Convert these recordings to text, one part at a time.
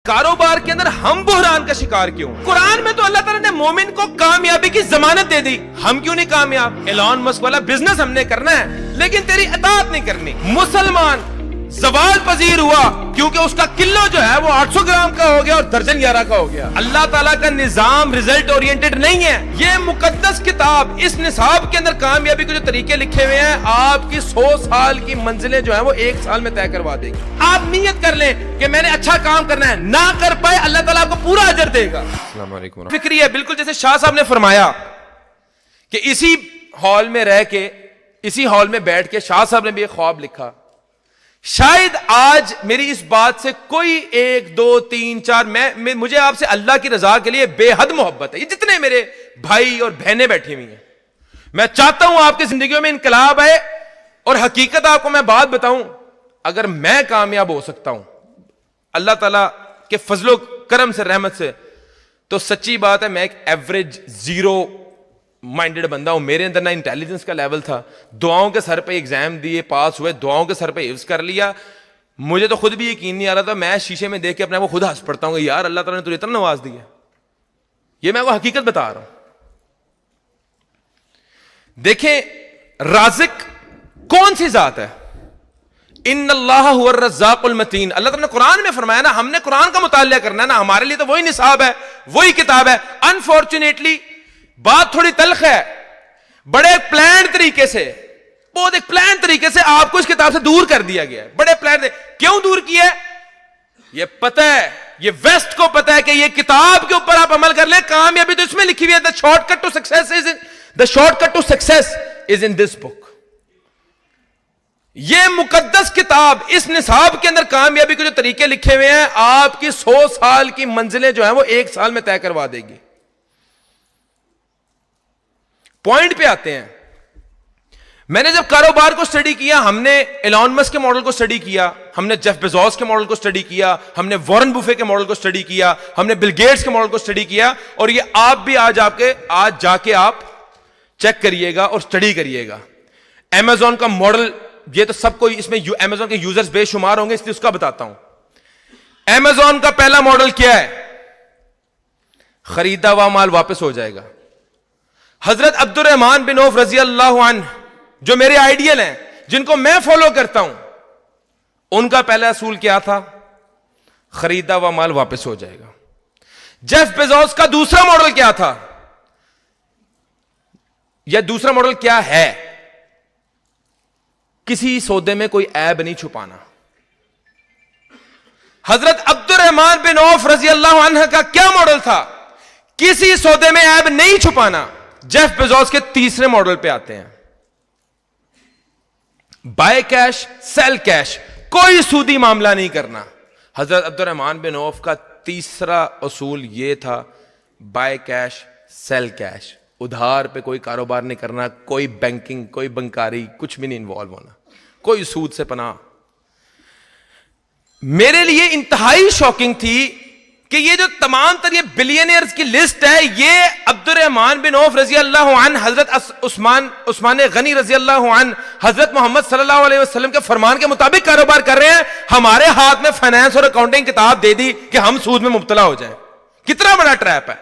کاروبار کے اندر ہم بحران کا شکار کیوں؟ قرآن میں تو اللہ تعالیٰ نے مومن کو کامیابی کی ضمانت دے دی، ہم کیوں نہیں کامیاب؟ ایلان مسک والا بزنس ہم نے کرنا ہے لیکن تیری اطاعت نہیں کرنی۔ مسلمان زوال پذیر ہوا کیونکہ اس کا کلو جو ہے وہ 800 گرام کا ہو گیا اور درجن 11 کا ہو گیا۔ اللہ تعالیٰ کا نظام ریزلٹ اورینٹڈ نہیں ہے۔ یہ مقدس کتاب اس نصاب کے اندر کامیابی کے جو طریقے لکھے ہوئے ہیں، آپ کی 100 سال کی منزلیں جو ہیں وہ 1 سال میں طے کروا دے گی۔ آپ نیت کر لیں کہ میں نے اچھا کام کرنا ہے، نہ کر پائے اللہ تعالیٰ آپ کو پورا اجر دے گا۔ السلام علیکم۔ فکری ہے بالکل جیسے شاہ صاحب نے فرمایا کہ اسی ہال میں رہ کے، اسی ہال میں بیٹھ کے شاہ صاحب نے بھی ایک خواب لکھا۔ شاید آج میری اس بات سے کوئی 1 2 3 4 مجھے آپ سے اللہ کی رضا کے لیے بے حد محبت ہے۔ یہ جتنے میرے بھائی اور بہنیں بیٹھی ہوئی ہیں، میں چاہتا ہوں آپ کی زندگیوں میں انقلاب آئے، اور حقیقت آپ کو میں بات بتاؤں، اگر میں کامیاب ہو سکتا ہوں اللہ تعالیٰ کے فضل و کرم سے، رحمت سے، تو سچی بات ہے میں ایک ایوریج 0 مائنڈڈ بندہ ہوں۔ میرے اندر نہ انٹیلیجنس کا لیول تھا، دعاؤں کے سر پہ ایگزام دیے، پاس ہوئے، دعاؤں کے سر پہ حفظ کر لیا۔ مجھے تو خود بھی یقین نہیں آ رہا تھا، میں شیشے میں دیکھ کے اپنے کو خود ہنس پڑتا ہوں کہ یار اللہ تعالیٰ نے تجھے اتنا نواز دیا۔ یہ میں وہ حقیقت بتا رہا ہوں۔ دیکھیں رازق کون سی ذات ہے؟ ان اللہ هو الرزاق المتین۔ اللہ تعالیٰ نے قرآن میں فرمایا نا، ہم نے قرآن کا مطالعہ کرنا ہے نا، ہمارے لیے تو وہی نصاب ہے، وہی کتاب ہے۔ انفارچونیٹلی بات تھوڑی تلخ ہے، بڑے پلان طریقے سے، بہت ایک پلان طریقے سے آپ کو اس کتاب سے دور کر دیا گیا ہے۔ بڑے پلان سے کیوں دور کیا ہے؟ یہ پتہ ہے، یہ ویسٹ کو پتہ ہے کہ یہ کتاب کے اوپر آپ عمل کر لیں، کامیابی تو اس میں لکھی ہوئی ہے۔ The shortcut to success is in this book۔ یہ مقدس کتاب اس نصاب کے اندر کامیابی کے جو طریقے لکھے ہوئے ہیں، آپ کی 100 سال کی منزلیں جو ہیں وہ 1 سال میں طے کروا دے گی۔ پوائنٹ پہ آتے ہیں۔ میں نے جب کاروبار کو سٹڈی کیا، ہم نے ایلان مسک کے ماڈل کو سٹڈی کیا، ہم نے جیف بیزوس کے ماڈل کو سٹڈی کیا، ہم نے وارن بفے کے ماڈل کو سٹڈی کیا، ہم نے بل گیٹس کے ماڈل کو سٹڈی کیا، اور یہ آپ بھی آج جا کے آپ چیک کریے گا اور سٹڈی کریے گا۔ امیزون کا ماڈل، یہ تو سب کو اس میں امیزون کے یوزرز بے شمار ہوں گے، اس لیے اس کا بتاتا ہوں۔ امیزون کا پہلا ماڈل کیا ہے؟ خریدا ہوا مال واپس ہو جائے گا۔ حضرت عبد الرحمن بن عوف رضی اللہ عنہ جو میرے آئیڈیل ہیں، جن کو میں فالو کرتا ہوں، ان کا پہلا اصول کیا تھا؟ خریدا ہوا مال واپس ہو جائے گا۔ جیف بیزوس کا دوسرا ماڈل کیا تھا؟ یا دوسرا ماڈل کیا ہے؟ کسی سودے میں کوئی عیب نہیں چھپانا۔ حضرت عبد الرحمن بن عوف رضی اللہ عنہ کا کیا ماڈل تھا؟ کسی سودے میں عیب نہیں چھپانا۔ جیف بیزوس کے تیسرے ماڈل پہ آتے ہیں، بائی کیش سیل کیش، کوئی سودی معاملہ نہیں کرنا۔ حضرت عبد الرحمن بن عوف کا تیسرا اصول یہ تھا، بائی کیش سیل کیش، ادھار پہ کوئی کاروبار نہیں کرنا، کوئی بینکنگ، کوئی بنکاری، کچھ بھی نہیں انوالو ہونا، کوئی سود سے پناہ۔ میرے لیے انتہائی شاکنگ تھی کہ یہ جو تمام تر یہ بلینئرز کی لسٹ ہے، یہ عبد الرحمن بن عوف رضی اللہ عنہ، حضرت عثمان غنی رضی اللہ عنہ، حضرت محمد صلی اللہ علیہ وسلم کے فرمان کے مطابق کاروبار کر رہے ہیں۔ ہمارے ہاتھ میں فائنانس اور اکاؤنٹنگ کتاب دے دی کہ ہم سود میں مبتلا ہو جائیں۔ کتنا بڑا ٹریپ ہے۔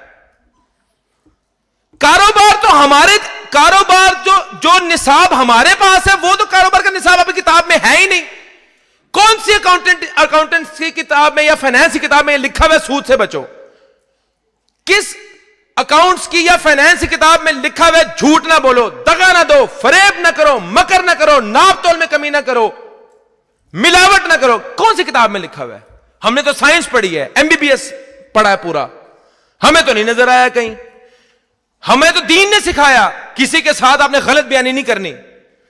کاروبار جو نصاب ہمارے پاس ہے، وہ تو کاروبار کا نصاب اپنی کتاب میں ہے ہی نہیں۔ کون سی اکاؤنٹنٹس کی کتاب میں یا فائنانس کی کتاب میں لکھا ہوا ہے سود سے بچو؟ کس اکاؤنٹس کی یا فائنانس کی کتاب میں لکھا ہوا ہے جھوٹ نہ بولو، دغا نہ دو، فریب نہ کرو، مکر نہ کرو، ناپ تول میں کمی نہ کرو، ملاوٹ نہ کرو؟ کون سی کتاب میں لکھا ہوا ہے؟ ہم نے تو سائنس پڑھی ہے، MBBS پڑھا ہے پورا، ہمیں تو نہیں نظر آیا کہیں۔ ہمیں تو دین نے سکھایا کسی کے ساتھ آپ نے غلط بیانی نہیں کرنی،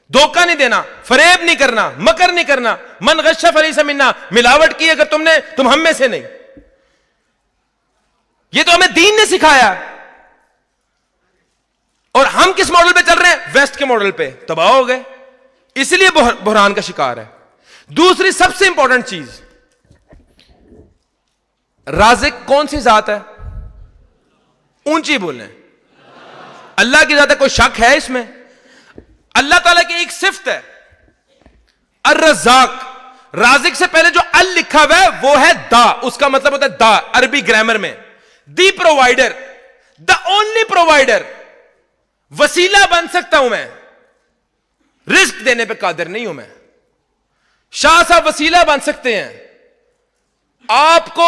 دھوکہ نہیں دینا، فریب نہیں کرنا، مکر نہیں کرنا، من غش فلیس منا، ملاوٹ کی اگر تم ہم میں سے نہیں۔ یہ تو ہمیں دین نے سکھایا، اور ہم کس ماڈل پہ چل رہے ہیں؟ ویسٹ کے ماڈل پہ تباہ ہو گئے، اس لیے بحران کا شکار ہے۔ دوسری سب سے امپورٹنٹ چیز، رازق کون سی ذات ہے؟ اونچی بولیں، اللہ کی ذات ہے، کوئی شک ہے اس میں؟ اللہ تعالیٰ کی ایک صفت ہے الرزاق، رازق سے پہلے جو ال لکھا ہوا ہے وہ ہے دا، اس کا مطلب ہوتا ہے دا عربی گرامر میں، دی پرووائڈر، دا اونلی پرووائڈر. وسیلہ بن سکتا ہوں میں، رزق دینے پہ قادر نہیں ہوں میں. شاہ صاحب وسیلہ بن سکتے ہیں، آپ کو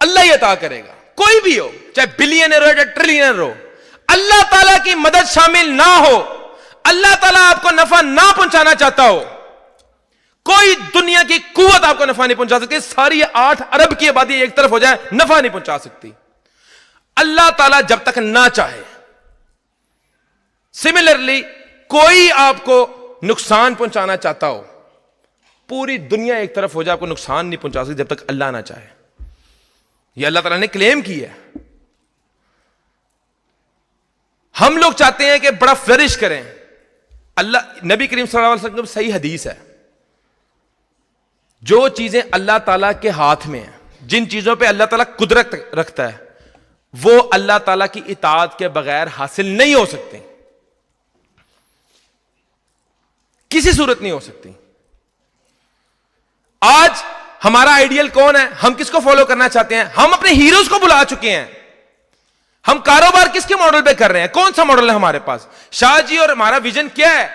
اللہ ہی عطا کرے گا. کوئی بھی ہو، چاہے بلینئر ہو چاہے ٹریلینئر ہو، اللہ تعالیٰ کی مدد شامل نہ ہو، اللہ تعالیٰ آپ کو نفع نہ پہنچانا چاہتا ہو، کوئی دنیا کی قوت آپ کو نفع نہیں پہنچا سکتی. ساری 8 ارب کی آبادی ایک طرف ہو جائے، نفع نہیں پہنچا سکتی اللہ تعالیٰ جب تک نہ چاہے. سملرلی کوئی آپ کو نقصان پہنچانا چاہتا ہو، پوری دنیا ایک طرف ہو جائے، آپ کو نقصان نہیں پہنچا سکتی جب تک اللہ نہ چاہے. یہ اللہ تعالیٰ نے کلیم کی ہے. ہم لوگ چاہتے ہیں کہ بڑا فلرش کریں. اللہ نبی کریم صلی اللہ علیہ وسلم کی صحیح حدیث ہے، جو چیزیں اللہ تعالیٰ کے ہاتھ میں ہیں، جن چیزوں پہ اللہ تعالیٰ قدرت رکھتا ہے، وہ اللہ تعالیٰ کی اطاعت کے بغیر حاصل نہیں ہو سکتے، کسی صورت نہیں ہو سکتی. آج ہمارا آئیڈیل کون ہے؟ ہم کس کو فالو کرنا چاہتے ہیں؟ ہم اپنے ہیروز کو بلا چکے ہیں. ہم کاروبار کس کے ماڈل پہ کر رہے ہیں؟ کون سا ماڈل ہے ہمارے پاس؟ شاہ جی اور ہمارا ویژن کیا ہے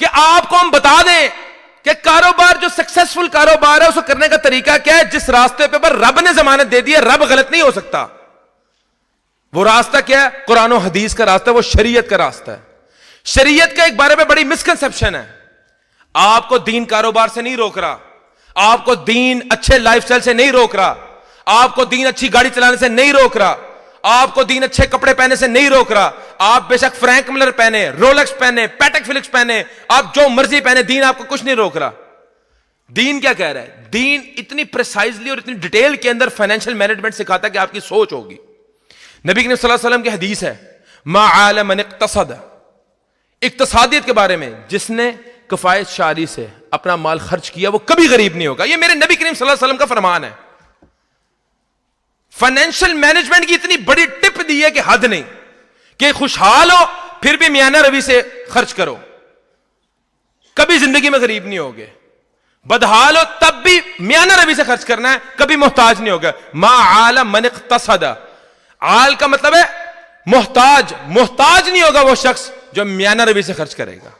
کہ آپ کو ہم بتا دیں کہ کاروبار جو سکسیسفل کاروبار ہے اس کو کرنے کا طریقہ کیا ہے. جس راستے پہ پر رب نے ضمانت دے دی ہے، رب غلط نہیں ہو سکتا. وہ راستہ کیا ہے؟ قرآن و حدیث کا راستہ، وہ شریعت کا راستہ ہے. شریعت کا ایک بارے میں بڑی مسکنسپشن ہے. آپ کو دین کاروبار سے نہیں روک رہا، آپ کو دین اچھے لائف سٹائل سے نہیں روک رہا، آپ کو دین اچھی گاڑی چلانے سے نہیں روک رہا، آپ کو دین اچھے کپڑے پہنے سے نہیں روک رہا. آپ بے شک فرینک ملر پہنے، رولکس پہنے، پیٹک فلکس پہنے، آپ جو مرضی پہنے، دین آپ کو کچھ نہیں روک رہا. دین کیا کہہ رہا ہے؟ دین اتنی پریسائزلی اور اتنی ڈیٹیل کے اندر فائنینشیل مینجمنٹ سکھاتا ہے کہ آپ کی سوچ ہوگی. نبی کریم صلی اللہ علیہ وسلم کی حدیث ہے، ما عال من اقتصد، اقتصادیت کے بارے میں، جس نے کفایت شعری سے اپنا مال خرچ کیا وہ کبھی غریب نہیں ہوگا. یہ میرے نبی کریم صلی اللہ علیہ وسلم کا فرمان ہے. فائنینشیل مینجمنٹ کی اتنی بڑی ٹپ دی ہے کہ حد نہیں، کہ خوشحال ہو پھر بھی میانہ روی سے خرچ کرو، کبھی زندگی میں غریب نہیں ہوگے. بدحال ہو تب بھی میانہ روی سے خرچ کرنا ہے، کبھی محتاج نہیں ہوگا. ما عال من اقتصد، عال کا مطلب ہے محتاج، محتاج نہیں ہوگا وہ شخص جو میانہ روی سے خرچ کرے گا.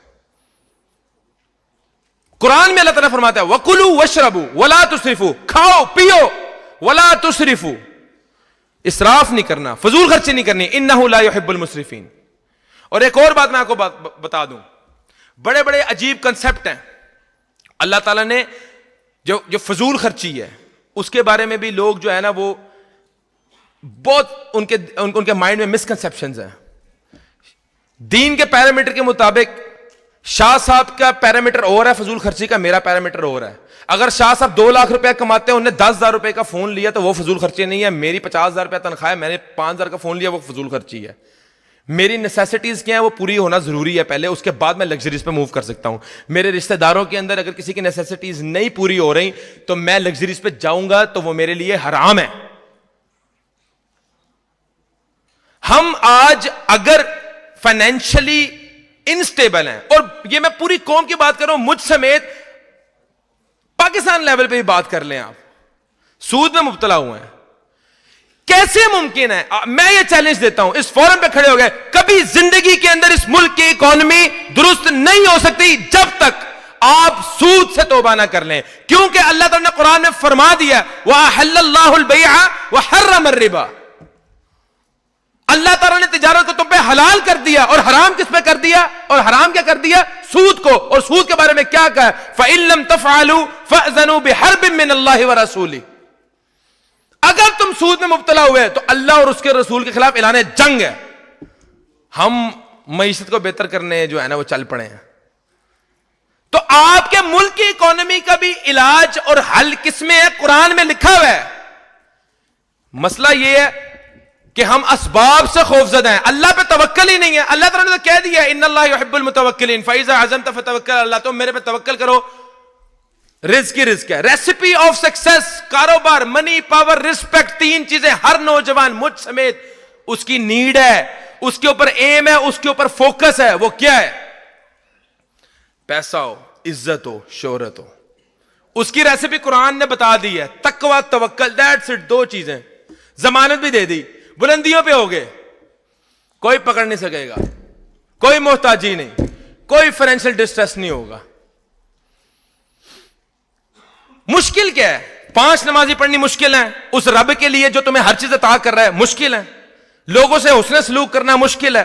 قرآن میں اللہ تعالیٰ فرماتا ہے وَكُلُوا وَاشْرَبُوا وَلَا تُسْرِفُوا، کھاؤ پیو، وَلَا تُسْرِفُوا، اسراف نہیں کرنا، فضول خرچی نہیں کرنی، إِنَّهُ لَا يُحِبُّ الْمُسْرِفِينَ. اور ایک اور بات میں آپ کو بتا دوں، بڑے بڑے عجیب کنسپٹ ہیں. اللہ تعالیٰ نے جو فضول خرچی ہے اس کے بارے میں بھی لوگ جو ہے نا وہ بہت ان کے مائنڈ میں مسکنسپشنز ہیں. دین کے پیرامیٹر کے مطابق شاہ صاحب کا پیرامیٹر اور ہے فضول خرچی کا، میرا پیرامیٹر اور ہے. اگر شاہ صاحب 2 لاکھ روپے کماتے ہیں، انہیں 10,000 روپے کا فون لیا تو وہ فضول خرچی نہیں ہے. میری 50,000 روپے تنخواہ ہے، میں نے 5,000 کا فون لیا، وہ فضول خرچی ہے. میری نیسیسٹیز کیا ہیں وہ پوری ہونا ضروری ہے پہلے، اس کے بعد میں لگژریز پہ موو کر سکتا ہوں. میرے رشتہ داروں کے اندر اگر کسی کی نیسیسٹیز نہیں پوری ہو رہی تو میں لگژریز پہ جاؤں گا تو وہ میرے لیے حرام ہے. ہم آج اگر فائنینشلی انسٹیبل ہیں، اور یہ میں پوری قوم کی بات کر رہا ہوں، مجھ سمیت پاکستان لیول پہ بھی بات کر لیں، آپ سود میں مبتلا ہوئے ہیں، کیسے ممکن ہے؟ میں یہ چیلنج دیتا ہوں، اس فورم پہ کھڑے ہو گئے، کبھی زندگی کے اندر اس ملک کی اکانومی درست نہیں ہو سکتی جب تک آپ سود سے توبہ نہ کر لیں. کیونکہ اللہ تعالیٰ نے قرآن میں فرما دیا وَأَحَلَّ اللَّهُ الْبَيْعَ وَحَرَّمَ الرِّبَا، اللہ تعالیٰ نے تجارت کو تم پہ حلال کر دیا، اور حرام کس پہ کر دیا؟ اور حرام کیا کر دیا؟ سود کو. اور سود کے بارے میں کیا کہا؟ فَإِن لَمْ تَفْعَلُوا فَأْذَنُوا بِحَرْبٍ مِّنَ اللَّهِ وَرَسُولِهِ. اگر تم سود میں مبتلا ہوئے تو اللہ اور اس کے رسول کے خلاف اعلان جنگ ہے. ہم معیشت کو بہتر کرنے جو ہے نا وہ چل پڑے ہیں. تو آپ کے ملک کی اکانومی کا بھی علاج اور حل کس میں ہے؟ قرآن میں لکھا ہوا ہے. مسئلہ یہ ہے کہ ہم اسباب سے خوف زدہ ہیں، اللہ پہ توکل ہی نہیں ہے. اللہ تعالیٰ نے تو کہہ دیا ان اللہ یحب المتوکلین فاذا عزمت فتوکل علی اللہ، تم میرے پہ توکل کرو. رزق ہی رزق ہے. ریسیپی آف سکسیس، کاروبار، منی، پاور، رسپیکٹ، 3 چیزیں ہر نوجوان مجھ سمیت اس کی نیڈ ہے، اس کے اوپر ایم ہے، اس کے اوپر فوکس ہے. وہ کیا ہے؟ پیسہ ہو، عزت ہو، شہرت ہو. اس کی ریسیپی قرآن نے بتا دی ہے. تقوی توکل, دیٹس اٹ, دو چیزیں. ضمانت بھی دے دی, بلندیوں پہ ہو گئے, کوئی پکڑ نہیں سکے گا, کوئی محتاجی نہیں, کوئی فائنینشیل ڈسٹریس نہیں ہوگا. مشکل کیا ہے؟ 5 نمازی پڑھنی مشکل ہے اس رب کے لیے جو تمہیں ہر چیز عطا کر رہا ہے, مشکل ہے. لوگوں سے حسن سلوک کرنا مشکل ہے,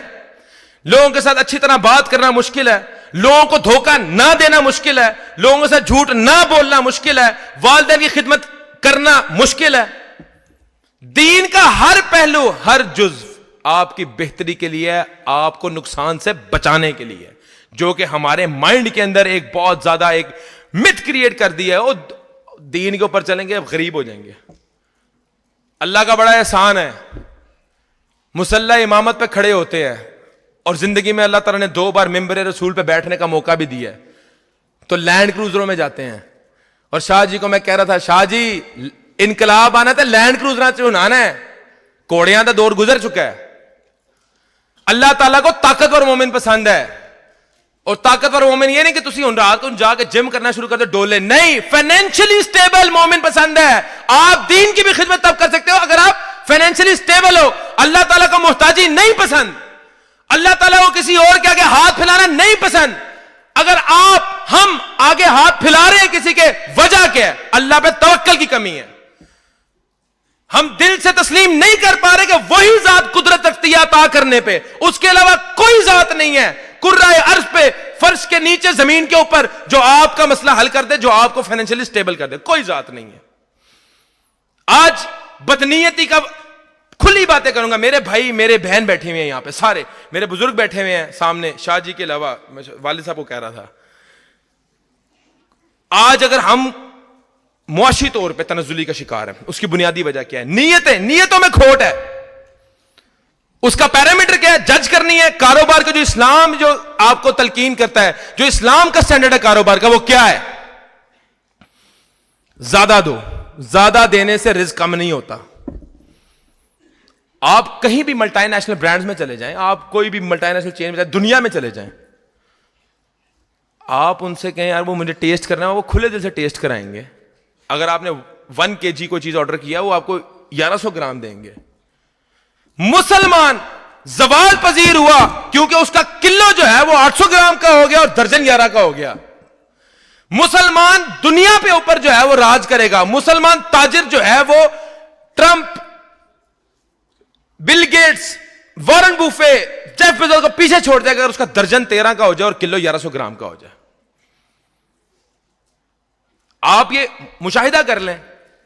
لوگوں کے ساتھ اچھی طرح بات کرنا مشکل ہے, لوگوں کو دھوکہ نہ دینا مشکل ہے, لوگوں سے جھوٹ نہ بولنا مشکل ہے, والدین کی خدمت کرنا مشکل ہے. دین کا ہر پہلو, ہر جزو آپ کی بہتری کے لیے, آپ کو نقصان سے بچانے کے لیے, جو کہ ہمارے مائنڈ کے اندر ایک بہت زیادہ ایک مت کریٹ کر دیا ہے. وہ دین کے اوپر چلیں گے اب غریب ہو جائیں گے. اللہ کا بڑا احسان ہے, مصلی امامت پہ کھڑے ہوتے ہیں اور زندگی میں اللہ تعالیٰ نے 2 بار ممبر رسول پہ بیٹھنے کا موقع بھی دیا ہے, تو لینڈ کروزروں میں جاتے ہیں. اور شاہ جی کو میں کہہ رہا تھا, شاہ جی انقلاب آنا تھا, لینڈ کروزر چنانا ہے, کوڑیاں کا دور گزر چکا ہے. اللہ تعالیٰ کو طاقتور مومن پسند ہے, اور طاقتور مومن یہ نہیں کہ تسی ان رات کو جا کے جم کرنا شروع کر دو ڈولے, نہیں, فائنینشلی سٹیبل مومن پسند ہے. آپ دین کی بھی خدمت تب کر سکتے ہو اگر آپ فائنینشلی سٹیبل ہو. اللہ تعالیٰ کو محتاجی نہیں پسند, اللہ تعالیٰ کو کسی اور کے آگے ہاتھ پھیلانا نہیں پسند. اگر ہم آگے ہاتھ پھیلا رہے ہیں کسی کے, وجہ کیا ہے؟ اللہ پہ توکل کی کمی ہے. ہم دل سے تسلیم نہیں کر پا رہے کہ وہی ذات قدرت رکھتی ہے عطا کرنے پہ, اس کے علاوہ کوئی ذات نہیں ہے کرۂ ارض پہ, فرش کے نیچے, زمین کے اوپر, جو آپ کا مسئلہ حل کر دے, جو آپ کو فائنینشلی سٹیبل کر دے. کوئی ذات نہیں ہے. آج بدنیتی کا کھلی باتیں کروں گا. میرے بھائی میرے بہن بیٹھے ہوئے ہیں یہاں پہ, سارے میرے بزرگ بیٹھے ہوئے ہیں سامنے, شاہ جی کے علاوہ. میں والد صاحب کو کہہ رہا تھا, آج اگر ہم معاشی طور پہ تنزلی کا شکار ہیں, اس کی بنیادی وجہ کیا ہے؟ نیتوں میں کھوٹ ہے. اس کا پیرامیٹر کیا ہے؟ جج کرنی ہے. کاروبار کا جو اسلام جو آپ کو تلقین کرتا ہے, جو اسلام کا سٹینڈرڈ ہے کاروبار کا, وہ کیا ہے؟ زیادہ دو, زیادہ دینے سے رزق کم نہیں ہوتا. آپ کہیں بھی ملٹی نیشنل برانڈز میں چلے جائیں, آپ کوئی بھی ملٹی نیشنل چین میں دنیا میں چلے جائیں, آپ ان سے کہیں یار وہ مجھے ٹیسٹ کرنا ہے, وہ کھلے دل سے ٹیسٹ کرائیں گے. اگر آپ نے 1 kg کوئی چیز آرڈر کیا, وہ آپ کو 1100 گرام دیں گے. مسلمان زوال پذیر ہوا کیونکہ اس کا کلو جو ہے وہ 800 گرام کا ہو گیا اور درجن 11 کا ہو گیا. مسلمان دنیا پہ اوپر جو ہے وہ راج کرے گا. مسلمان تاجر جو ہے وہ Trump, Bill Gates, Warren Buffett, Jeff Bezos کو پیچھے چھوڑ دے گا اگر اس کا درجن 13 کا ہو جائے اور کلو 1100 گرام کا ہو جائے. آپ یہ مشاہدہ کر لیں,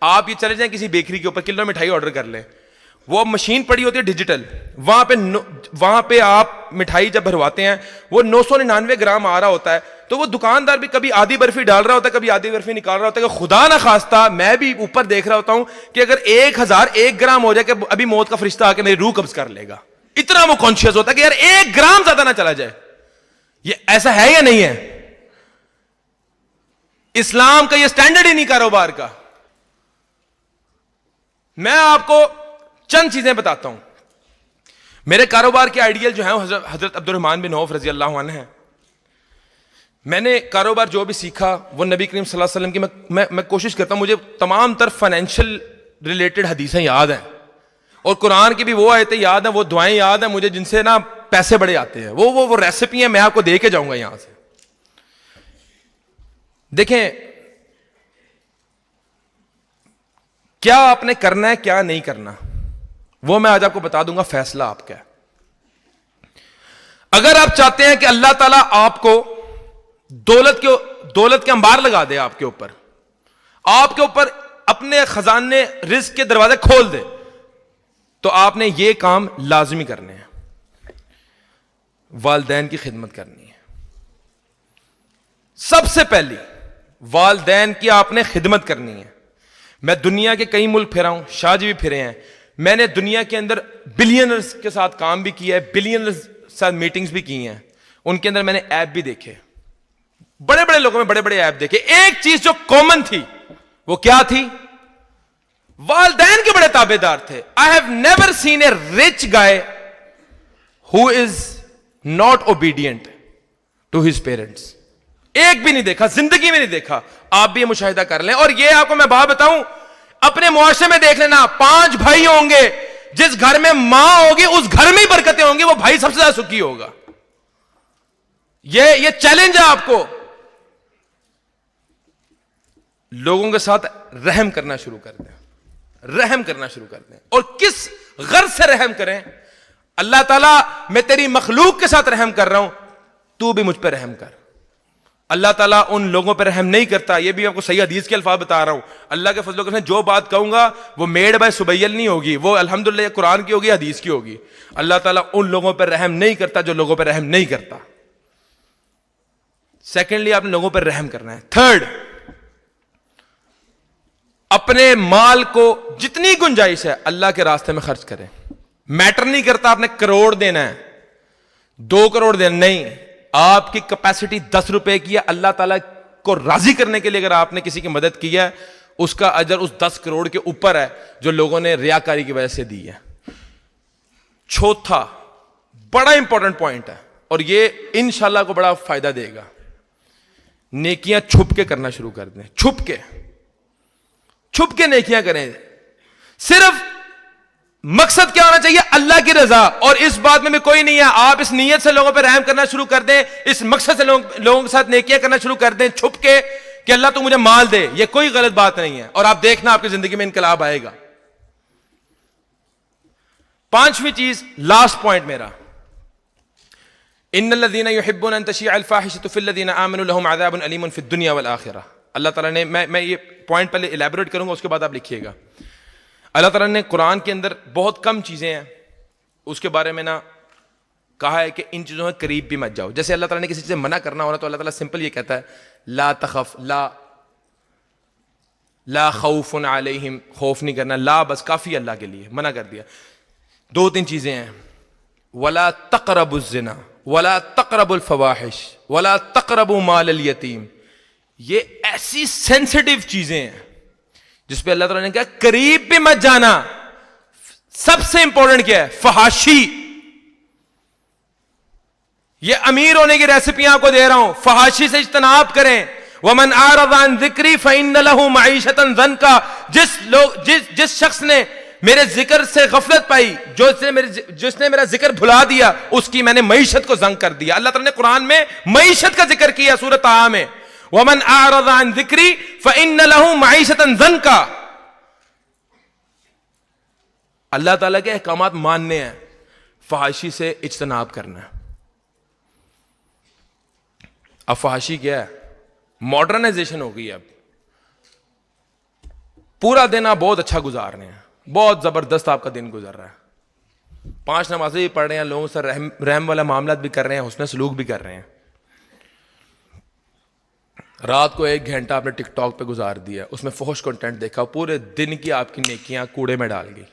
آپ یہ چلے جائیں کسی بیکری کے اوپر, کلو مٹھائی آرڈر کر لیں, وہ مشین پڑی ہوتی ہے ڈیجیٹل, وہاں پہ آپ مٹھائی جب بھرواتے ہیں وہ 999 گرام آ رہا ہوتا ہے, تو وہ دکاندار بھی کبھی آدھی برفی ڈال رہا ہوتا ہے, کبھی آدھی برفی نکال رہا ہوتا ہے, کہ خدا نہ خواستہ میں بھی اوپر دیکھ رہا ہوتا ہوں کہ اگر 1001 گرام ہو جائے کہ ابھی موت کا فرشتہ آ کے میری روح قبض کر لے گا. اتنا وہ کانشیس ہوتا ہے کہ یار 1 گرام زیادہ نہ چلا جائے. یہ ایسا ہے یا نہیں ہے؟ اسلام کا یہ سٹینڈرڈ ہی نہیں کاروبار کا. میں آپ کو چند چیزیں بتاتا ہوں. میرے کاروبار کے آئیڈیل جو ہیں حضرت عبد الرحمن بن عوف رضی اللہ عنہ ہیں. میں نے کاروبار جو بھی سیکھا وہ نبی کریم صلی اللہ علیہ وسلم کی, میں کوشش کرتا ہوں, مجھے تمام تر فائنینشیل ریلیٹڈ حدیثیں یاد ہیں, اور قرآن کی بھی وہ آیتیں یاد ہیں, وہ دعائیں یاد ہیں مجھے جن سے نا پیسے بڑے آتے ہیں. وہ ریسیپی ہیں, میں آپ کو دے کے جاؤں گا یہاں سے. دیکھیں کیا آپ نے کرنا ہے, کیا نہیں کرنا, وہ میں آج آپ کو بتا دوں گا. فیصلہ آپ کا ہے. اگر آپ چاہتے ہیں کہ اللہ تعالیٰ آپ کو دولت کے انبار لگا دے, آپ کے اوپر اپنے خزانے رزق کے دروازے کھول دے, تو آپ نے یہ کام لازمی کرنے ہیں. والدین کی خدمت کرنی ہے. سب سے پہلی والدین کی آپ نے خدمت کرنی ہے. میں دنیا کے کئی ملک پھرا ہوں, شاہ جی بھی پھرے ہیں. میں نے دنیا کے اندر بلینرز کے ساتھ کام بھی کیا ہے, بلینرز ساتھ میٹنگز بھی کی ہیں. ان کے اندر میں نے ایپ بھی دیکھے, بڑے بڑے لوگوں میں بڑے بڑے ایپ دیکھے. ایک چیز جو کامن تھی وہ کیا تھی؟ والدین کے بڑے تابع دار تھے. I have never seen a rich guy who is not obedient to his parents. ایک بھی نہیں دیکھا, زندگی میں نہیں دیکھا. آپ بھی یہ مشاہدہ کر لیں. اور یہ آپ کو میں بات بتاؤں, اپنے معاشرے میں دیکھ لینا, 5 بھائی ہوں گے, جس گھر میں ماں ہوگی اس گھر میں ہی برکتیں ہوں گی, وہ بھائی سب سے زیادہ سکھی ہوگا. یہ چیلنج ہے آپ کو. لوگوں کے ساتھ رحم کرنا شروع کر دیں, رحم کرنا شروع کر دیں. اور کس غرض سے رحم کریں؟ اللہ تعالیٰ میں تیری مخلوق کے ساتھ رحم کر رہا ہوں, تو بھی مجھ پہ رحم کر. اللہ تعالیٰ ان لوگوں پہ رحم نہیں کرتا. یہ بھی آپ کو صحیح حدیث کے الفاظ بتا رہا ہوں. اللہ کے فضل و کرم سے جو بات کہوں گا وہ میڈ بائی سبیل نہیں ہوگی, وہ الحمدللہ قرآن کی ہوگی, حدیث کی ہوگی. اللہ تعالیٰ ان لوگوں پہ رحم نہیں کرتا جو لوگوں پہ رحم نہیں کرتا. سیکنڈلی, آپ نے لوگوں پہ رحم کرنا ہے. تھرڈ, اپنے مال کو جتنی گنجائش ہے اللہ کے راستے میں خرچ کریں. میٹر نہیں کرتا آپ نے کروڑ دینا ہے, 2 کروڑ دینا, نہیں. آپ کی کیپیسٹی 10 روپے کی ہے, اللہ تعالیٰ کو راضی کرنے کے لیے اگر آپ نے کسی کی مدد کی ہے, اس کا اجر اس 10 کروڑ کے اوپر ہے جو لوگوں نے ریاکاری کی وجہ سے دی ہے. چوتھا بڑا امپورٹنٹ پوائنٹ ہے, اور یہ انشاءاللہ کو بڑا فائدہ دے گا. نیکیاں چھپ کے کرنا شروع کر دیں. چھپ کے نیکیاں کریں. صرف مقصد کیا ہونا چاہیے؟ اللہ کی رضا. اور اس بات میں بھی کوئی نہیں ہے, آپ اس نیت سے لوگوں پہ رحم کرنا شروع کر دیں, اس مقصد سے لوگوں کے ساتھ نیکیاں کرنا شروع کر دیں چھپ کے, کہ اللہ تو مجھے مال دے. یہ کوئی غلط بات نہیں ہے, اور آپ دیکھنا آپ کی زندگی میں انقلاب آئے گا. 5ویں چیز, لاسٹ پوائنٹ میرا, ان الذين يحبون ان تشيع الفاحشة في الذين امنوا لهم عذاب اليم في الدنيا والاخره. اللہ تعالیٰ نے, میں یہ پوائنٹ پہلے الیبوریٹ کروں گا, اس کے بعد آپ لکھیے گا. اللہ تعالیٰ نے قرآن کے اندر بہت کم چیزیں ہیں اس کے بارے میں نا کہا ہے کہ ان چیزوں کے قریب بھی مت جاؤ. جیسے اللہ تعالیٰ نے کسی چیز سے منع کرنا ہونا تو اللہ تعالیٰ سمپل یہ کہتا ہے, لا تخف, لا خوف علیہم, خوف نہیں کرنا. لا بس کافی اللہ کے لیے, منع کر دیا. 2-3 چیزیں ہیں, ولا تقربوا الزنا ولا تقربوا الفواحش ولا تقربوا مال الیتیم. یہ ایسی سینسٹیو چیزیں ہیں جس پہ اللہ تعالیٰ نے کہا قریب بھی مت جانا. سب سے امپورٹنٹ کیا ہے؟ فحاشی. یہ امیر ہونے کی ریسیپیاں آپ کو دے رہا ہوں, فحاشی سے اجتناب کریں. ومن اعرض عن ذکری فإن له معیشۃ ضنکا. جس شخص نے میرے ذکر سے غفلت پائی, جس نے میرا ذکر بھلا دیا, اس کی میں نے معیشت کو زنگ کر دیا. اللہ تعالیٰ نے قرآن میں معیشت کا ذکر کیا سورۃ طٰہٰ میں, وَمَنْ أَعْرَضَ عَنْ ذِكْرِي فَإِنَّ لَهُ مَعِيشَةً ضَنْكًا. اللہ تعالیٰ کے احکامات ماننے ہیں, فحاشی سے اجتناب کرنا ہے. اب فحاشی کیا ہے؟ ماڈرنائزیشن ہو گئی. اب پورا دن آپ بہت اچھا گزار رہے ہیں, بہت زبردست آپ کا دن گزر رہا ہے, 5 نمازیں بھی پڑھ رہے ہیں, لوگوں سے رحم والا معاملات بھی کر رہے ہیں, حسن سلوک بھی کر رہے ہیں. رات کو 1 گھنٹہ آپ نے ٹک ٹاک پہ گزار دیا, اس میں فحش کنٹینٹ دیکھا, پورے دن کی آپ کی نیکیاں کوڑے میں ڈال گئی.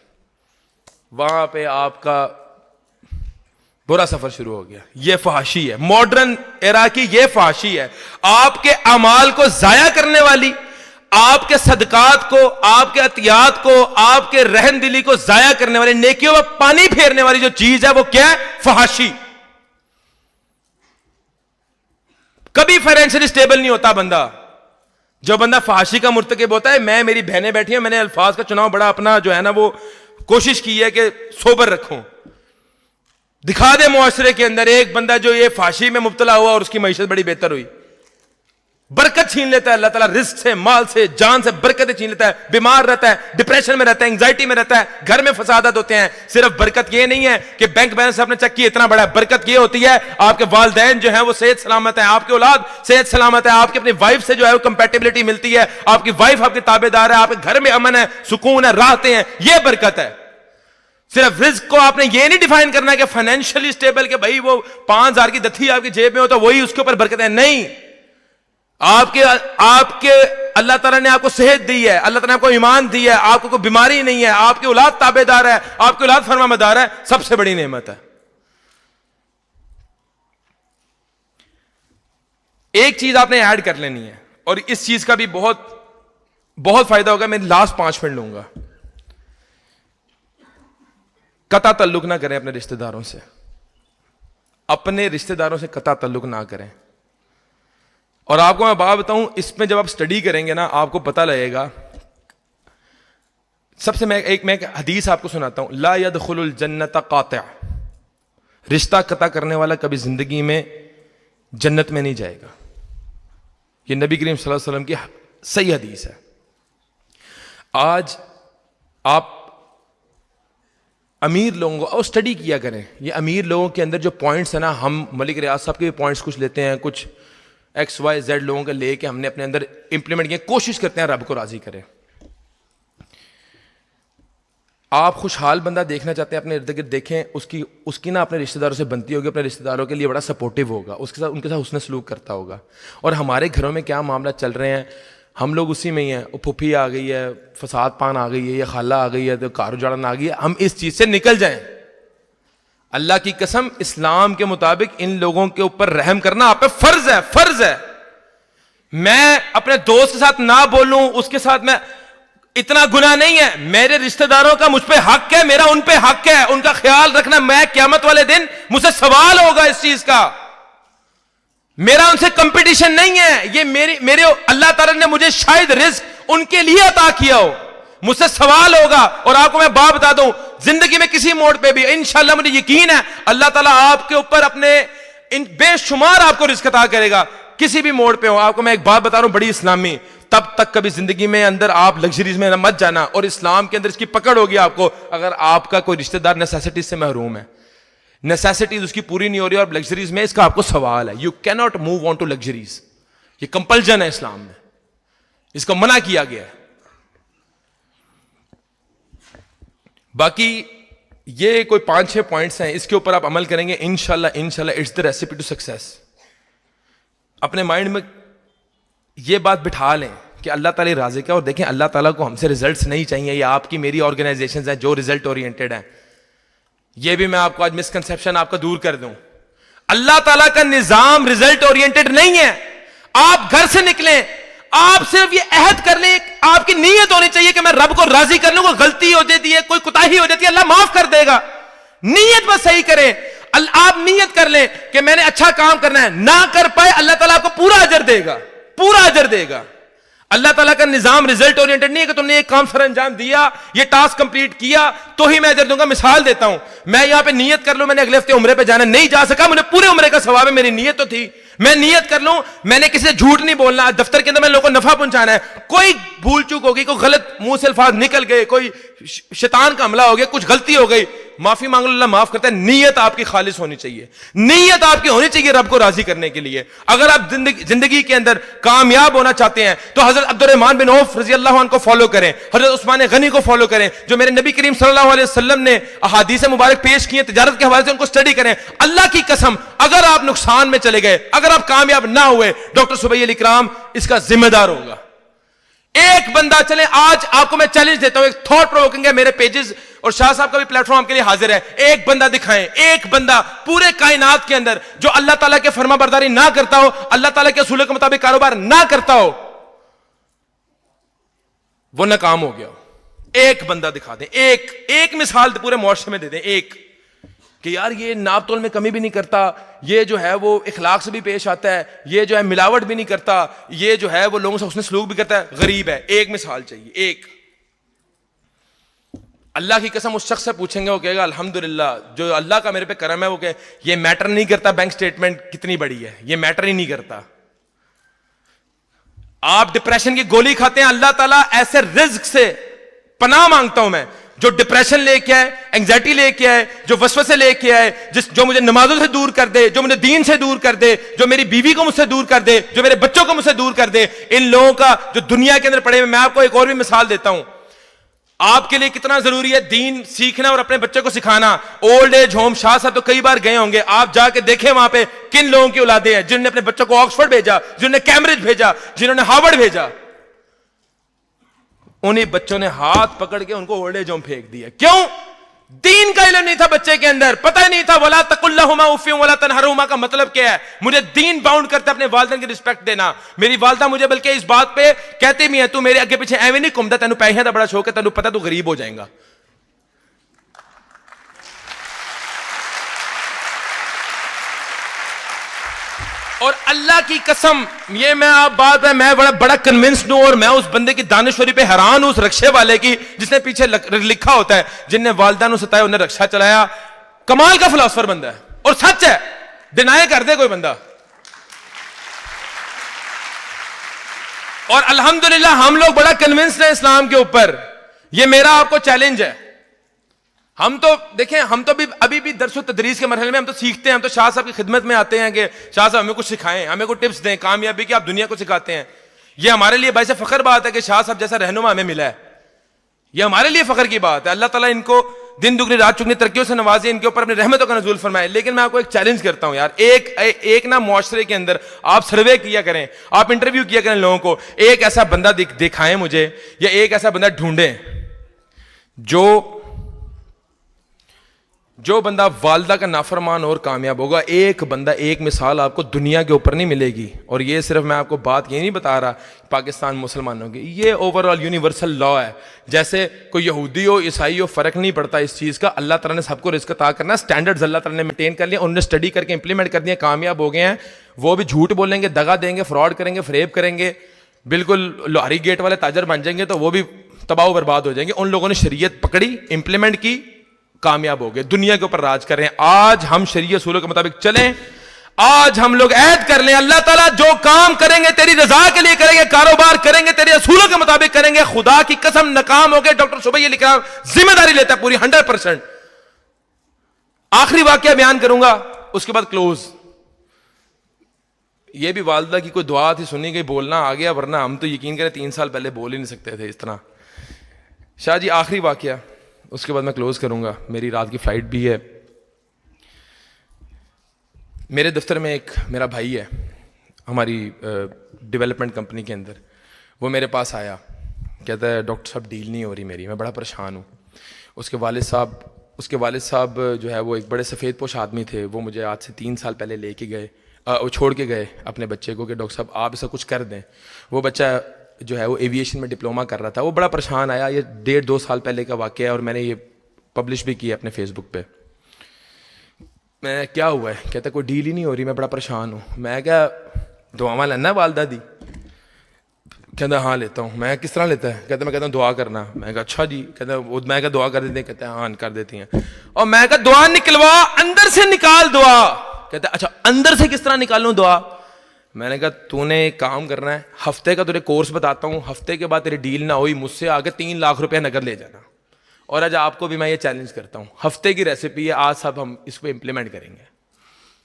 وہاں پہ آپ کا برا سفر شروع ہو گیا. یہ فحاشی ہے, ماڈرن ایرا کی یہ فحاشی ہے. آپ کے اعمال کو ضائع کرنے والی, آپ کے صدقات کو, آپ کے عطیات کو, آپ کے رحم دلی کو ضائع کرنے والی, نیکیوں پر پانی پھیرنے والی جو چیز ہے وہ کیا ہے؟ فحاشی. کبھی فائنینشلی سٹیبل نہیں ہوتا بندہ. جو بندہ فحاشی کا مرتکب ہوتا ہے, میری بہنیں بیٹھی ہیں, میں نے الفاظ کا چناؤ بڑا اپنا جو ہے نا وہ کوشش کی ہے کہ سوبر رکھوں. دکھا دے معاشرے کے اندر ایک بندہ جو یہ فحاشی میں مبتلا ہوا اور اس کی معیشت بڑی بہتر ہوئی. برکت چھین لیتا ہے اللہ تعالیٰ, رزق سے, مال سے, جان سے برکتیں چھین لیتا ہے. بیمار رہتا ہے, ڈپریشن میں رہتا ہے, انگزائٹی میں رہتا ہے, گھر میں فسادات ہوتے ہیں. صرف برکت یہ نہیں ہے کہ بینک بیلنس آپ نے چیک کیا اتنا بڑا ہے, برکت یہ ہوتی ہے آپ کے والدین جو ہیں وہ صحت سلامت ہیں, آپ کے اولاد صحت سلامت ہے, آپ کی اپنی وائف سے جو ہے وہ کمپیٹیبلٹی ملتی ہے, آپ کی وائف آپ کے تابع دار ہے, آپ کے گھر میں امن ہے, سکون ہے, راحتیں ہیں. یہ برکت ہے. صرف رزق کو آپ نے یہ نہیں ڈیفائن کرنا کہ فائنینشلی سٹیبل, کہ بھائی وہ 5000 کی دتھی آپ کی جیب میں ہو تو وہی اس کے اوپر برکت ہے. نہیں, آپ کے اللہ تعالیٰ نے آپ کو صحت دی ہے, اللہ تعالیٰ نے آپ کو ایمان دی ہے, آپ کو کوئی بیماری نہیں ہے, آپ کی اولاد تابع دار ہے, آپ کی اولاد فرما بردار ہے, سب سے بڑی نعمت ہے. ایک چیز آپ نے ایڈ کر لینی ہے, اور اس چیز کا بھی بہت بہت فائدہ ہوگا. میں لاسٹ 5 منٹ لوں گا. قطع تعلق نہ کریں اپنے رشتہ داروں سے, اپنے رشتہ داروں سے قطع تعلق نہ کریں. اور آپ کو میں بات بتاؤں, اس میں جب آپ اسٹڈی کریں گے نا آپ کو پتہ لگے گا. سب سے میں ایک حدیث آپ کو سناتا ہوں. لا يدخل الجنت قاطع, رشتہ قطع کرنے والا کبھی زندگی میں جنت میں نہیں جائے گا. یہ نبی کریم صلی اللہ علیہ وسلم کی صحیح حدیث ہے. آج آپ امیر لوگوں کو اور اسٹڈی کیا کریں, یہ امیر لوگوں کے اندر جو پوائنٹس ہیں نا, ہم ملک ریاض صاحب کے بھی پوائنٹس کچھ لیتے ہیں, کچھ ایکس وائی زیڈ لوگوں کے لے کے ہم نے اپنے اندر امپلیمنٹ کیا, کوشش کرتے ہیں رب کو راضی کریں. آپ خوشحال بندہ دیکھنا چاہتے ہیں اپنے ارد گرد, دیکھیں اس کی نا اپنے رشتہ داروں سے بنتی ہوگی, اپنے رشتہ داروں کے لیے بڑا سپورٹیو ہوگا, ان کے ساتھ حسن سلوک کرتا ہوگا. اور ہمارے گھروں میں کیا معاملات چل رہے ہیں, ہم لوگ اسی میں ہی ہیں. پھپھی آ گئی ہے, فساد پان آ گئی ہے, یا خالہ آ گئی ہے, تو کار اجاڑن آ گئی ہے. ہم اس چیز سے نکل جائیں. اللہ کی قسم, اسلام کے مطابق ان لوگوں کے اوپر رحم کرنا آپ پہ فرض ہے, فرض ہے. میں اپنے دوست کے ساتھ نہ بولوں, اس کے ساتھ میں اتنا گناہ نہیں ہے. میرے رشتہ داروں کا مجھ پہ حق ہے, میرا ان پہ حق ہے, ان کا خیال رکھنا. میں قیامت والے دن مجھ سے سوال ہوگا اس چیز کا. میرا ان سے کمپٹیشن نہیں ہے. یہ میرے اللہ تعالیٰ نے مجھے شاید رزق ان کے لیے عطا کیا ہو, مجھ سے سوال ہوگا. اور آپ کو میں بات بتا دوں, زندگی میں کسی موڑ پہ بھی انشاءاللہ مجھے یقین ہے اللہ تعالیٰ آپ کے اوپر اپنے بے شمار آپ کو رزق عطا کرے گا, کسی بھی موڑ پہ ہو. آپ کو میں ایک بات بتا رہا ہوں بڑی اسلامی, تب تک کبھی زندگی میں اندر آپ لگژریز میں مت جانا, اور اسلام کے اندر اس کی پکڑ ہوگی آپ کو. اگر آپ کا کوئی رشتہ دار نیسیسٹیز سے محروم ہے, نیسیسٹیز اس کی پوری نہیں ہو رہی, اور لگژریز میں اس کا آپ کو سوال ہے, یو کی not move on to luxuries. یہ کمپلجن ہے اسلام میں, اس کو منع کیا گیا ہے. باقی یہ کوئی 5-6 پوائنٹس ہیں, اس کے اوپر آپ عمل کریں گے انشاءاللہ it's the recipe to success. اپنے مائنڈ میں یہ بات بٹھا لیں کہ اللہ تعالیٰ راضی کا. اور دیکھیں اللہ تعالیٰ کو ہم سے ریزلٹس نہیں چاہیے, یہ آپ کی میری آرگنائزیشنز ہیں جو ریزلٹ اورینٹڈ ہیں. یہ بھی میں آپ کو آج مسکنسیپشن آپ کا دور کر دوں. اللہ تعالیٰ کا نظام ریزلٹ اورینٹڈ نہیں ہے. آپ گھر سے نکلیں, آپ صرف یہ عہد کر لیں, آپ کی نیت ہونی چاہیے کہ میں رب کو راضی کر لوں. کوئی غلطی ہو جاتی ہے, کوئی کوتاہی ہو جاتی ہے, اللہ معاف کر دے گا. نیت بس صحیح کریں. آپ نیت کر لیں کہ میں نے اچھا کام کرنا ہے, نہ کر پائے اللہ تعالیٰ آپ کو پورا اجر دے گا, پورا اجر دے گا. اللہ تعالیٰ کا نظام ریزلٹ اورینٹڈ نہیں ہے کہ تم نے ایک کام سر انجام دیا, یہ ٹاسک کمپلیٹ کیا تو ہی میں اجر دوں گا. مثال دیتا ہوں, میں یہاں پہ نیت کر لوں میں نے اگلے ہفتے عمرے پہ جانا, نہیں جا سکا, مجھے پورے عمرے کا ثواب ہے, میری نیت تو تھی. میں نیت کر لوں میں نے کسی سے جھوٹ نہیں بولنا, دفتر کے اندر میں لوگوں کو نفع پہنچانا ہے, کوئی بھول چوک ہو گئی, کوئی غلط منہ سے الفاظ نکل گئے, کوئی شیطان کا حملہ ہو گیا, کچھ غلطی ہو گئی, معافی مانگ لو, اللہ معاف کرتا ہے. نیت آپ کی خالص ہونی چاہیے, نیت آپ کی ہونی چاہیے رب کو راضی کرنے کے لیے. اگر آپ زندگی کے اندر کامیاب ہونا چاہتے ہیں تو حضرت عبد الرحمن بن عوف رضی اللہ عنہ کو فالو کریں, حضرت عثمان غنی کو فالو کریں, جو میرے نبی کریم صلی اللہ علیہ وسلم نے احادیث مبارک پیش کی ہیں تجارت کے حوالے سے, ان کو اسٹڈی کریں. اللہ کی قسم اگر آپ نقصان میں چلے گئے, اگر آپ کامیاب نہ ہوئے, ڈاکٹر سبیع علی کرام اس کا ذمہ دار ہوگا. ایک بندہ چلے, آج آپ کو میں چیلنج دیتا ہوں, ایک تھاٹ پرووکنگ ہے, میرے پیجز اور شاہ صاحب کا بھی پلیٹ فارم کے لیے حاضر ہے. ایک بندہ دکھائیں, ایک بندہ پورے کائنات کے اندر جو اللہ تعالیٰ کے فرما برداری نہ کرتا ہو, اللہ تعالیٰ کے اصول کے مطابق کاروبار نہ کرتا ہو, وہ ناکام ہو گیا ہو. ایک بندہ دکھا دیں, ایک مثال پورے معاشرے میں دے دیں, ایک کہ یار یہ ناپ تول میں کمی بھی نہیں کرتا, یہ جو ہے وہ اخلاق سے بھی پیش آتا ہے, یہ جو ہے ملاوٹ بھی نہیں کرتا, یہ جو ہے وہ لوگوں سے حسن سلوک بھی کرتا ہے, غریب ہے. ایک مثال چاہیے, ایک. اللہ کی قسم اس شخص سے پوچھیں گے, وہ کہے گا الحمدللہ جو اللہ کا میرے پہ کرم ہے, وہ کہ یہ میٹر نہیں کرتا بینک سٹیٹمنٹ کتنی بڑی ہے, یہ میٹر ہی نہیں کرتا. آپ ڈپریشن کی گولی کھاتے ہیں, اللہ تعالیٰ ایسے رزق سے پناہ مانگتا ہوں میں جو ڈپریشن لے کے آئے, اینگزائٹی لے کے آئے, جو وسوسے لے کے آئے, جو مجھے نمازوں سے دور کر دے, جو مجھے دین سے دور کر دے, جو میری بیوی کو مجھ سے دور کر دے, جو میرے بچوں کو مجھ سے دور کر دے. ان لوگوں کا جو دنیا کے اندر پڑے ہوئے, میں آپ کو ایک اور بھی مثال دیتا ہوں. آپ کے لیے کتنا ضروری ہے دین سیکھنا اور اپنے بچے کو سکھانا. اولڈ ایج ہوم, شاہ صاحب تو کئی بار گئے ہوں گے, آپ جا کے دیکھیں وہاں پہ کن لوگوں کی اولادیں ہیں جنہوں نے اپنے بچوں کو آکسفورڈ بھیجا, جنہوں نے کیمبرج بھیجا, جنہوں نے ہارورڈ بھیجا. انہیں بچوں نے ہاتھ پکڑ کے ان کو اولڈ ایج ہوم پھینک دیا. کیوں؟ دین کا علم نہیں تھا بچے کے اندر, پتہ نہیں تھا ولا تقل لهما اف ولا تنهرهما کا مطلب کیا ہے. مجھے دین باؤنڈ کرتا ہے اپنے والدین کی رسپیکٹ دینا. میری والدہ مجھے بلکہ اس بات پہ کہتی بھی ہے, تو میرے اگے پیچھے ایویں نہیں گھومتا, تینوں پیسے دا بڑا شوق ہے, تینوں پتہ تو غریب ہو جائے گا. اور اللہ کی قسم یہ میں آپ بات میں بڑا کنونسڈ ہوں, اور میں اس بندے کی دانشوری پہ حیران ہوں, اس رکشے والے کی جس نے پیچھے لکھا ہوتا ہے جن نے والدہ ستایا انہیں رکشہ چلایا. کمال کا فلاسفر بندہ ہے, اور سچ ہے, ڈینائی کر دے کوئی بندہ. اور الحمدللہ ہم لوگ بڑا کنونسڈ ہیں اسلام کے اوپر. یہ میرا آپ کو چیلنج ہے. ہم تو دیکھیں, ہم تو ابھی بھی درس و تدریس کے مرحلے میں ہم تو سیکھتے ہیں. ہم تو شاہ صاحب کی خدمت میں آتے ہیں کہ شاہ صاحب ہمیں کچھ سکھائیں, ہمیں کوئی ٹپس دیں کامیابی کی, آپ دنیا کو سکھاتے ہیں. یہ ہمارے لیے باعث فخر بات ہے کہ شاہ صاحب جیسا رہنما ہمیں ملا ہے. یہ ہمارے لیے فخر کی بات ہے. اللہ تعالیٰ ان کو دن دگنی رات چگنی ترقیوں سے نوازے, ان کے اوپر اپنی رحمتوں کا نزول فرمائے. لیکن میں آپ کو ایک چیلنج کرتا ہوں یار, ایک نا معاشرے کے اندر آپ سروے کیا کریں, آپ انٹرویو کیا کریں لوگوں کو. ایک ایسا بندہ دکھائیں مجھے, یا ایک ایسا بندہ ڈھونڈیں جو بندہ والدہ کا نافرمان اور کامیاب ہوگا. ایک بندہ, ایک مثال آپ کو دنیا کے اوپر نہیں ملے گی. اور یہ صرف میں آپ کو بات یہ نہیں بتا رہا پاکستان مسلمانوں کی, یہ اوور آل یونیورسل لا ہے. جیسے کوئی یہودی ہو عیسائی ہو فرق نہیں پڑتا اس چیز کا. اللہ تعالیٰ نے سب کو رزق عطا کرنا, اسٹینڈرڈز اللہ تعالیٰ نے مینٹین کر لیا, انہوں نے اسٹڈی کر کے امپلیمنٹ کر دیا, کامیاب ہو گئے ہیں. وہ بھی جھوٹ بولیں گے, دغا دیں گے, فراڈ کریں گے, فریب کریں گے, بالکل لوہاری گیٹ والے تاجر بن جائیں گے, تو وہ بھی تباہ و برباد ہو جائیں گے. ان لوگوں نے شریعت پکڑی, امپلیمنٹ کی, کامیاب ہو گئے, دنیا کے اوپر راج کر رہے ہیں. آج ہم شریعت اصولوں کے مطابق چلیں. آج ہم لوگ عہد کر لیں, اللہ تعالیٰ جو کام کریں گے تیری رضا کے لیے کریں گے, کاروبار کریں گے تیرے اصولوں کے مطابق کریں گے. خدا کی قسم ناکام ہو گئے. ڈاکٹر صبح یہ لکھ رہا, ذمہ داری لیتا ہے پوری 100%. آخری واقعہ بیان کروں گا, اس کے بعد کلوز. یہ بھی والدہ کی کوئی دعا تھی, سنی گئی, بولنا آ گیا, ورنہ ہم تو یقین کریں 3 سال پہلے بول ہی نہیں سکتے تھے اس طرح. شاہ جی آخری واقعہ, اس کے بعد میں کلوز کروں گا, میری رات کی فلائٹ بھی ہے. میرے دفتر میں ایک میرا بھائی ہے ہماری ڈیولپمنٹ کمپنی کے اندر. وہ میرے پاس آیا, کہتا ہے ڈاکٹر صاحب ڈیل نہیں ہو رہی میری, میں بڑا پریشان ہوں. اس کے والد صاحب جو ہے وہ ایک بڑے سفید پوش آدمی تھے. وہ مجھے آج سے 3 سال پہلے لے کے گئے, وہ چھوڑ کے گئے اپنے بچے کو کہ ڈاکٹر صاحب آپ اسے کچھ کر دیں. وہ بچہ جو ہے وہ ایویشن میں ڈپلوما کر رہا تھا. وہ بڑا پریشان آیا. یہ 1.5-2 سال پہلے کا واقعہ ہے, اور میں نے یہ پبلش بھی کیا اپنے فیس بک پہ. میں کیا ہوا ہے, کہتا کوئی ڈیل ہی نہیں ہو رہی, میں بڑا پریشان ہوں. میں کیا دعاواں لینا والدہ دی؟ کہتا ہاں لیتا ہوں. میں کس طرح لیتا ہے؟ کہتا میں کہتا ہوں دعا کرنا. میں کہا اچھا جی. کہتا میں کہا دعا کر دیتے ہیں؟ کہتا ہے ہاں کر دیتی ہیں. اور میں کہا دعا نکلوا, اندر سے نکال دعا. کہتا اچھا اندر سے کس طرح نکالوں دعا؟ میں نے کہا تو نے ایک کام کرنا ہے, ہفتے کا تجھے کورس بتاتا ہوں, ہفتے کے بعد تیری ڈیل نہ ہوئی مجھ سے آگے 3 لاکھ روپے نقد لے جانا. اور آج آپ کو بھی میں یہ چیلنج کرتا ہوں, ہفتے کی ریسیپی ہے, آج صاحب ہم اس کو امپلیمنٹ کریں گے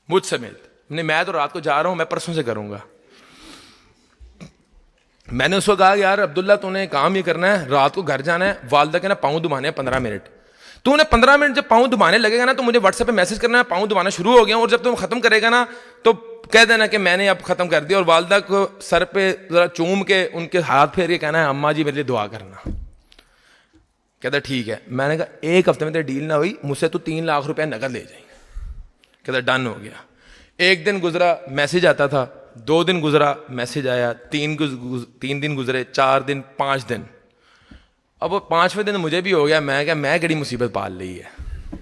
مجھ سمیت. میں تو رات کو جا رہا ہوں, میں پرسوں سے کروں گا. میں نے اس کو کہا یار عبداللہ تو نے کام یہ کرنا ہے, رات کو گھر جانا ہے, والدہ کے نا پاؤں دبانے ہیں 15 منٹ. تو نے 15 منٹ جب پاؤں دبانے لگے گا نا تو مجھے واٹس ایپ پہ میسج کرنا ہے پاؤں دبانا شروع ہو گیا. اور جب تم ختم کرے گا نا تو کہہ دینا کہ میں نے اب ختم کر دیا, اور والدہ کو سر پہ ذرا چوم کے ان کے ہاتھ پھیر کے کہنا ہے اماں جی میرے لیے دعا کرنا. کہتا ٹھیک ہے. میں نے کہا 1 ہفتے میں تیری ڈیل نہ ہوئی مجھ سے تو 3 لاکھ روپے نقد لے جائیں. کہتا ڈن ہو گیا. 1 دن گزرا میسج آتا تھا, 2 دن گزرا میسج آیا, 3 دن گزرے, 4 دن, 5 دن. اب وہ 5ویں دن مجھے بھی ہو گیا. میں کہا میں کڑی مصیبت پال لی ہے.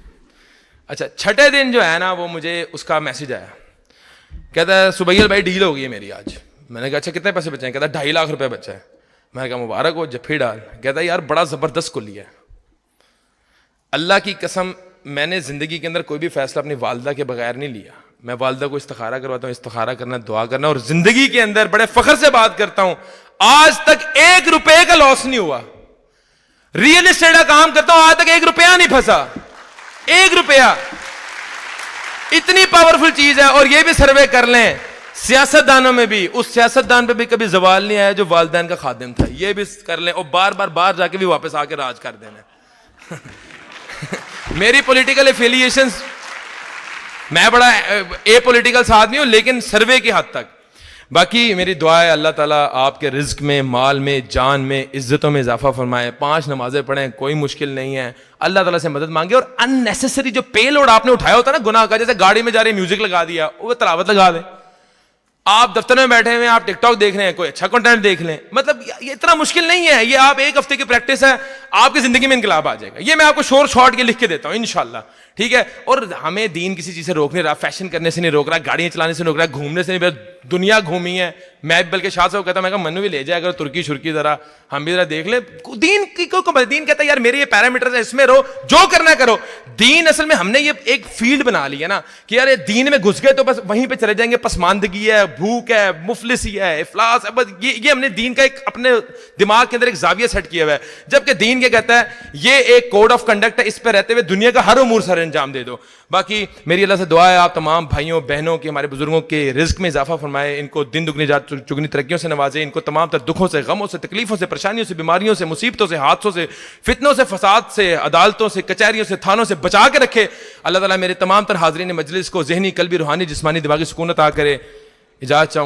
اچھا 6ٹھے دن جو ہے نا وہ مجھے اس کا میسج آیا, کہتا ہے سبیل بھائی ڈیل ہو گئی ہے میری آج. میں نے کہا اچھا کتنے پیسے بچے ہیں؟ کہتا 2.5 لاکھ روپے بچا ہے. میں نے کہا مبارک ہو, جفی ڈال. کہتا یار بڑا زبردست کو لیا. اللہ کی قسم میں نے زندگی کے اندر کوئی بھی فیصلہ اپنی والدہ کے بغیر نہیں لیا. میں والدہ کو استخارہ کرواتا ہوں, استخارہ کرنا, دعا کرنا, اور زندگی کے اندر بڑے فخر سے بات کرتا ہوں آج تک 1 روپے کا لاس نہیں ہوا. ریئل اسٹیٹ کا کام کرتا ہوں, آج تک 1 روپیہ نہیں پھنسا. 1 روپیہ اتنی پاورفل چیز ہے. اور یہ بھی سروے کر لیں سیاست دانوں میں بھی, اس سیاست دان پہ بھی کبھی زوال نہیں آیا جو والدین کا خادم تھا. یہ بھی کر لیں, اور بار بار باہر جا کے بھی واپس آ کے راج کر دینا. میری پولیٹیکل ایفیلیشنز, میں بڑا اے پولیٹیکل آدمی ہوں لیکن سروے کی حد تک. باقی میری دعا ہے اللہ تعالیٰ آپ کے رزق میں, مال میں, جان میں, عزتوں میں اضافہ فرمائے. 5 نمازیں پڑھیں, کوئی مشکل نہیں ہے. اللہ تعالیٰ سے مدد مانگے, اور ان نیسیسری جو پے لوڈ آپ نے اٹھایا ہوتا ہے نا گناہ کا, جیسے گاڑی میں جا رہے میوزک لگا دیا, وہ تلاوت لگا دیں. آپ دفتر میں بیٹھے ہوئے ہیں, آپ ٹک ٹاک دیکھ رہے ہیں, کوئی اچھا کنٹینٹ دیکھ لیں. مطلب یہ اتنا مشکل نہیں ہے, یہ آپ ایک ہفتے کی پریکٹس ہے, آپ کی زندگی میں انقلاب آ جائے گا. یہ میں آپ کو شارٹ کے لکھ کے دیتا ہوں انشاءاللہ, ٹھیک ہے. اور ہمیں دین کسی چیز سے روک نہیں رہا, فیشن کرنے سے نہیں روک رہا, گاڑیاں چلانے سے نہیں روک رہا, گھومنے سے نہیں. دنیا گھومی ہے, میں بلکہ شاہ صاحب کہتا ہوں, میں کہا منو بھی لے جائے اگر ترکی شرکی ذرا ہم بھی ذرا دیکھ لیں. دین کی دین کہتا ہے یار میرے یہ پیرامیٹر ہے, اس میں رہو, جو کرنا کرو. دین اصل میں ہم نے یہ ایک فیلڈ بنا لی ہے نا کہ یار دین میں گھس گئے تو بس وہیں پہ چلے جائیں گے. پسماندگی ہے, بھوک ہے, مفلسی ہے, افلاس ہے, بس یہ ہم نے دین کا ایک اپنے دماغ کے اندر ایک زاویہ سیٹ کیا ہوا ہے. جبکہ دین کیا کہتا ہے, یہ ایک کوڈ آف کنڈکٹ ہے, اس پہ رہتے ہوئے دنیا کا ہر امور سر انجام دے دو. باقی میری اللہ سے دعا ہے آپ تمام بھائیوں بہنوں کے, ہمارے بزرگوں کے رزق میں اضافہ فرمائے, ان کو دن دگنی رات چگنی ترقیوں سے نوازے, ان کو تمام تر دکھوں سے, غموں سے, تکلیفوں سے, پریشانیوں سے, بیماریوں سے, مصیبتوں سے, حادثوں سے, فتنوں سے, فساد سے, عدالتوں سے, کچہریوں سے, تھانوں سے بچا کے رکھے. اللہ تعالیٰ میرے تمام تر حاضرین مجلس کو ذہنی, قلبی, روحانی, جسمانی, دماغی سکون عطا کرے. اجازت چاہوں